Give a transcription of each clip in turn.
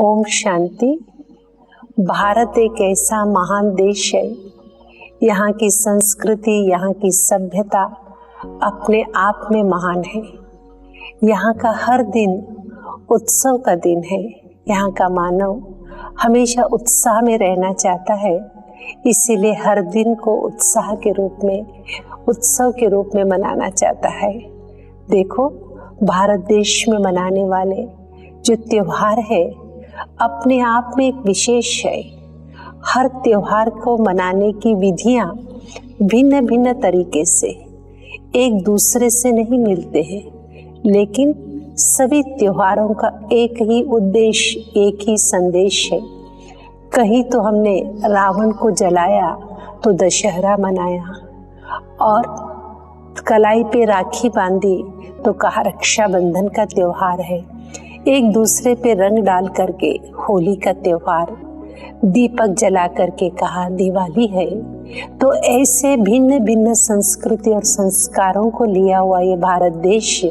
ओम शांति। भारत एक ऐसा महान देश है, यहाँ की संस्कृति, यहाँ की सभ्यता अपने आप में महान है। यहाँ का हर दिन उत्सव का दिन है। यहाँ का मानव हमेशा उत्साह में रहना चाहता है, इसीलिए हर दिन को उत्साह के रूप में, उत्सव के रूप में मनाना चाहता है। देखो, भारत देश में मनाने वाले जो त्योहार है अपने आप में एक विशेष है। हर त्योहार को मनाने की विधियां भिन्न भिन्न तरीके से एक दूसरे से नहीं मिलते हैं, लेकिन सभी त्योहारों का एक ही उद्देश्य, एक ही संदेश है। कहीं तो हमने रावण को जलाया तो दशहरा मनाया, और कलाई पे राखी बांधी तो कहा रक्षाबंधन का त्योहार है। एक दूसरे पे रंग डाल करके होली का त्योहार, दीपक जला करके कहा दिवाली है। तो ऐसे भिन्न भिन्न संस्कृति और संस्कारों को लिया हुआ ये भारत देश,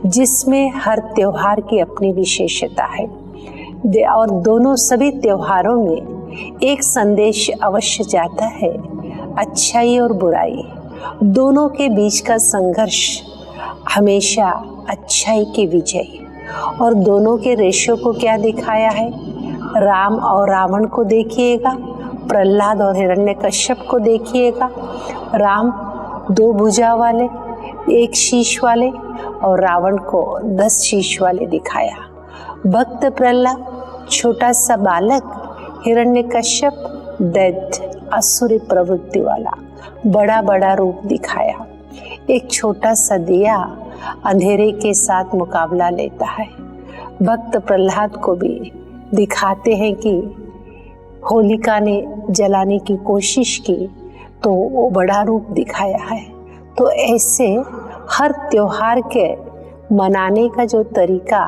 जिसमें हर त्योहार की अपनी विशेषता है, और दोनों सभी त्योहारों में एक संदेश अवश्य जाता है, अच्छाई और बुराई दोनों के बीच का संघर्ष, हमेशा अच्छाई की विजय। और दोनों के रेशों को क्या दिखाया है? राम और रावण को देखिएगा, प्रहलाद और हिरण्यकश्यप को देखिएगा। राम 2 भुजा वाले, 1 शीश वाले, और रावण को 10 शीश वाले दिखाया। भक्त प्रहलाद छोटा सा बालक, हिरण्यकश्यप दैत्य असुरी प्रवृत्ति वाला, बड़ा बड़ा रूप दिखाया। एक छोटा सा दिया अंधेरे के साथ मुकाबला लेता है। भक्त प्रहलाद को भी दिखाते हैं कि होलिका ने जलाने की कोशिश की तो वो बड़ा रूप दिखाया है। तो ऐसे हर त्योहार के मनाने का जो तरीका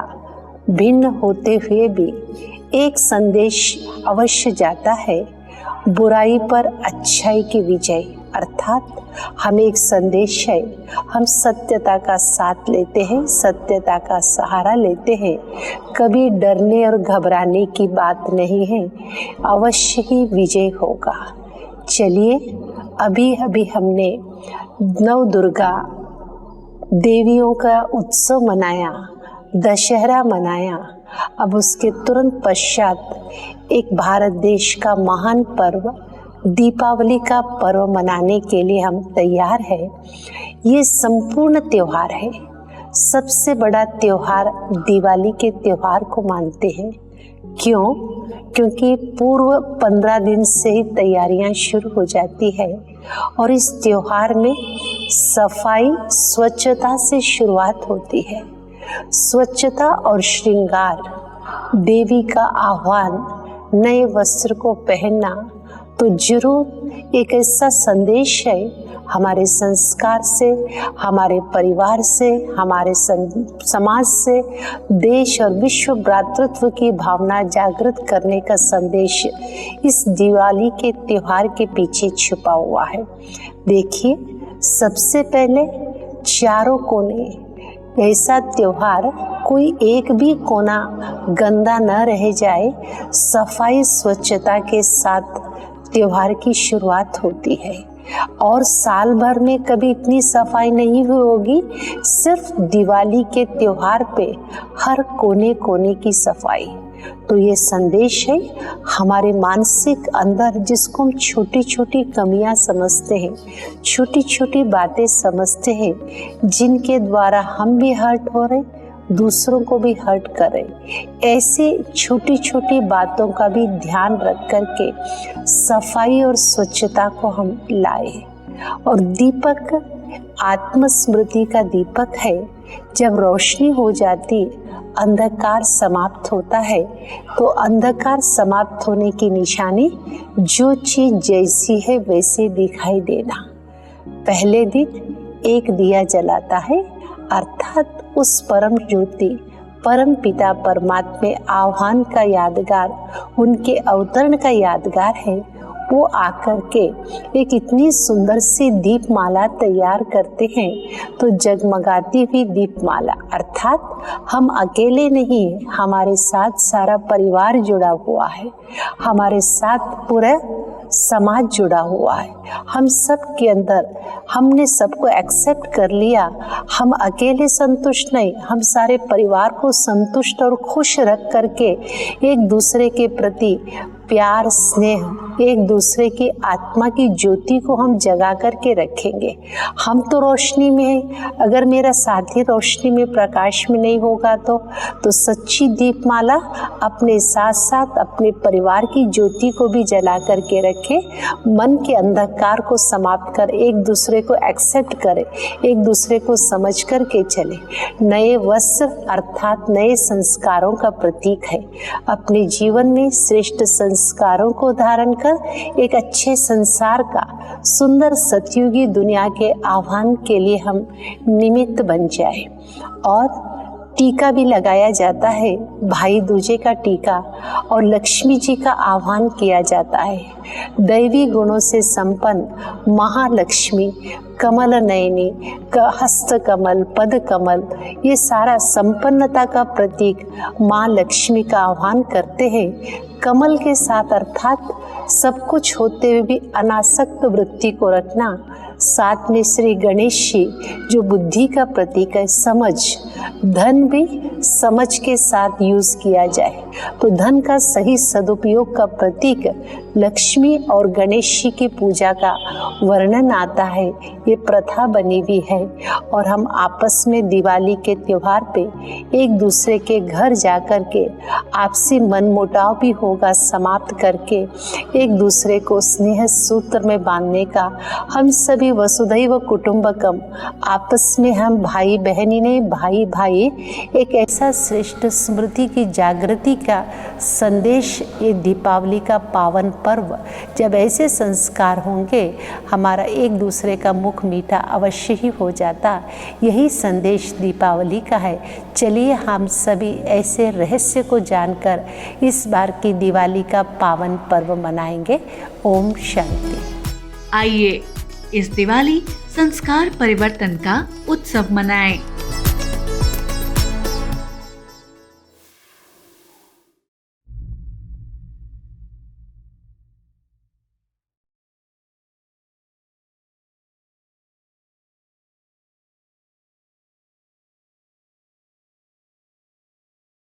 भिन्न होते हुए भी एक संदेश अवश्य जाता है, बुराई पर अच्छाई की विजय। अर्थात हमें एक संदेश है, हम सत्यता का साथ लेते हैं, सत्यता का सहारा लेते हैं। कभी डरने और घबराने की बात नहीं है, अवश्य ही विजय होगा। चलिए, अभी अभी हमने नव दुर्गा देवियों का उत्सव मनाया, दशहरा मनाया। अब उसके तुरंत पश्चात एक भारत देश का महान पर्व दीपावली का पर्व मनाने के लिए हम तैयार हैं। ये संपूर्ण त्योहार है। सबसे बड़ा त्योहार दिवाली के त्योहार को मानते हैं। क्यों? क्योंकि पूर्व 15 दिन से ही तैयारियां शुरू हो जाती है, और इस त्योहार में सफाई, स्वच्छता से शुरुआत होती है। स्वच्छता और श्रृंगार, देवी का आह्वान, नए वस्त्र को पहनना तो जरूर एक ऐसा संदेश है, हमारे संस्कार से, हमारे परिवार से, हमारे समाज से देश और विश्व भ्रातृत्व की भावना जागृत करने का संदेश इस दिवाली के त्योहार के पीछे छुपा हुआ है। देखिए, सबसे पहले चारों कोने, ऐसा त्योहार कोई एक भी कोना गंदा न रह जाए, सफाई स्वच्छता के साथ त्योहार की शुरुआत होती है। और साल भर में कभी इतनी सफाई नहीं हुई होगी, सिर्फ दिवाली के त्योहार पे हर कोने कोने की सफाई। तो ये संदेश है हमारे मानसिक अंदर, जिसको हम छोटी छोटी कमियां समझते हैं, छोटी छोटी बातें समझते हैं, जिनके द्वारा हम भी हर्ट हो रहे, दूसरों को भी हर्ट करें। ऐसी छोटी छोटी बातों का भी ध्यान रख करके सफाई और स्वच्छता को हम लाए। और दीपक आत्मस्मृति का दीपक है। जब रोशनी हो जाती, अंधकार समाप्त होता है। तो अंधकार समाप्त होने की निशानी, जो चीज जैसी है वैसे दिखाई देना। पहले दिन एक दिया जलाता है, अर्थात उस परम ज्योति, परम पिता परमात्मा आह्वान का यादगार, उनके अवतरण का यादगार है। वो आकर के एक इतनी सुंदर सी दीपमाला तैयार करते हैं। तो जगमगाती हुई दीपमाला अर्थात हम अकेले नहीं, हमारे साथ सारा परिवार जुड़ा हुआ है, हमारे साथ पूरा समाज जुड़ा हुआ है। हम सब के अंदर हमने सबको एक्सेप्ट कर लिया। हम अकेले संतुष्ट नहीं, हम सारे परिवार को संतुष्ट और खुश रख करके एक दूसरे के प्रति प्यार, स्नेह, एक दूसरे की आत्मा की ज्योति को हम जगा करके रखेंगे। हम तो रोशनी में हैं, अगर मेरा साथी रोशनी में, प्रकाश में नहीं होगा तो सच्ची दीपमाला अपने साथ साथ अपने परिवार की ज्योति को भी जला करके रखे। मन के अंधकार को समाप्त कर एक दूसरे को एक्सेप्ट करे, एक दूसरे को समझ करके चले। नए वस्त्र अर्थात नए संस्कारों का प्रतीक है। अपने जीवन में श्रेष्ठ संस्कारों को धारण कर एक अच्छे संसार का, सुंदर सतयुगी दुनिया के आह्वान के लिए हम निमित्त बन जाए। और टीका भी लगाया जाता है, भाई दूजे का टीका, और लक्ष्मी जी का आह्वान किया जाता है। दैवी गुणों से संपन्न महालक्ष्मी, कमल नयनी, हस्त कमल, पद कमल, ये सारा संपन्नता का प्रतीक माँ लक्ष्मी का आह्वान करते हैं। कमल के साथ अर्थात सब कुछ होते हुए भी अनासक्त वृत्ति को रखना। साथ में श्री गणेश जी जो बुद्धि का प्रतीक है, समझ, धन भी समझ के साथ यूज किया जाए तो धन का सही सदुपयोग का प्रतीक लक्ष्मी और गणेश जी की पूजा का वर्णन आता है। ये प्रथा बनी भी है और हम आपस में दिवाली के त्योहार पे एक दूसरे के घर जाकर के आपसी मनमुटाव भी होगा समाप्त करके एक दूसरे को स्नेह सूत्र में बांधने का हम सभी वसुधैव कुटुंबकम, आपस में हम भाई बहनी ने, भाई भाई, एक ऐसा श्रेष्ठ स्मृति की जागृति का संदेश ये दीपावली का पावन पर्व। जब ऐसे संस्कार होंगे हमारा एक दूसरे का मुख मीठा अवश्य ही हो जाता। यही संदेश दीपावली का है। चलिए हम सभी ऐसे रहस्य को जानकर इस बार की दिवाली का पावन पर्व मनाएंगे। ओम शांति। आइए इस दिवाली संस्कार परिवर्तन का उत्सव मनाएं।